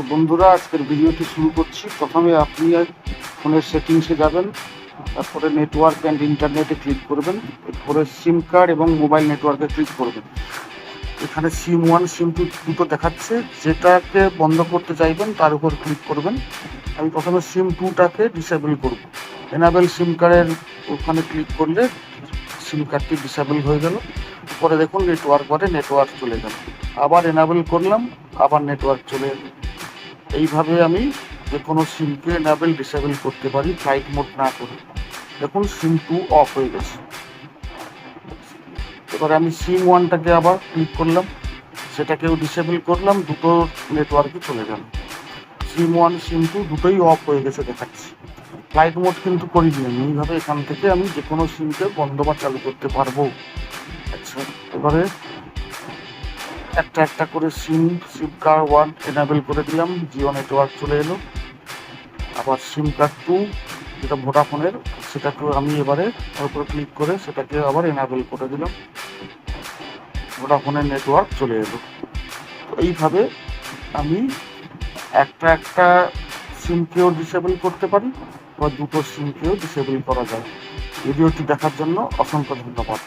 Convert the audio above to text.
তো বন্ধুরা, আজকের ভিডিওটি শুরু করছি। প্রথমে আপনি ফোনের সেটিংসে যাবেন, তারপরে নেটওয়ার্ক অ্যান্ড ইন্টারনেটে ক্লিক করবেন, এরপরে সিম কার্ড এবং মোবাইল নেটওয়ার্কে ক্লিক করবেন। এখানে সিম 1 সিম 2 দুটো দেখাচ্ছে, যেটাকে বন্ধ করতে চাইবেন তার উপর ক্লিক করবেন। আমি প্রথমে সিম 2টাকে ডিসেবল করব। এনাবেল সিম কার্ডের ওখানে ক্লিক করলে সিম কার্ডটি ডিসেবল হয়ে গেল। পরে দেখুন নেটওয়ার্ক বারে নেটওয়ার্ক চলে গেল। আবার এনাবেল করলাম, আবার নেটওয়ার্ক চলে এলো। এইভাবে আমি যে কোনো সিমকে এনাবেল ডিসেবল করতে পারি ফ্লাইট মোড না করে। দেখুন সিম 2 অফ হয়ে গেছে। এবারে আমি সিম 1টাকে আবার ক্লিক করলাম, সেটাকেও ডিসেবল করলাম, দুটো নেটওয়ার্কই চলে গেল। সিম 1 সিম 2 দুটোই অফ হয়ে গেছে দেখাচ্ছি। ফ্লাইট মোড কিন্তু করিনি আমি। এইভাবে এখান থেকে আমি যে কোনো সিমকে বন্ধ বা চালু করতে পারবো। আচ্ছা, এবারে একটা একটা করে সিম কার্ড 1 এনাবেল করে দিলাম, জিও নেটওয়ার্ক চলে এলো। আবার সিম কার্ড 2 যেটা ভোডাফোনের, সেটাকেও আমি এবারে ওর উপর ক্লিক করে সেটাকে আবার এনাবেল করে দিলাম, ভোডাফোনের নেটওয়ার্ক চলে এলো। তো এইভাবে আমি একটা সিমকেও ডিসেবল করতে পারি বা দুটো সিমকেও ডিসেবল করা যায়। ভিডিওটি দেখার জন্য অসংখ্য ধন্যবাদ।